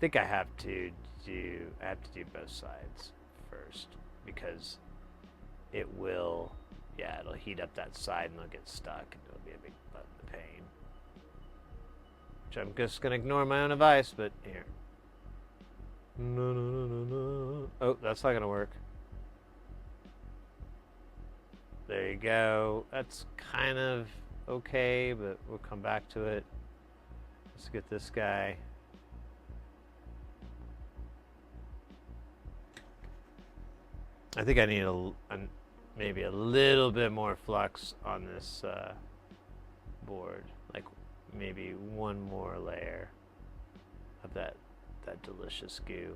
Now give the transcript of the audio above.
think I have to do both sides first because it will, yeah, it'll heat up that side and it'll get stuck and it'll be a big pain. Which I'm just gonna ignore my own advice, but here. No, no, no, no, no. Oh, that's not gonna work. There you go. That's kind of okay, but we'll come back to it. Let's get this guy. I think I need maybe a little bit more flux on this board, like maybe one more layer of that delicious goo.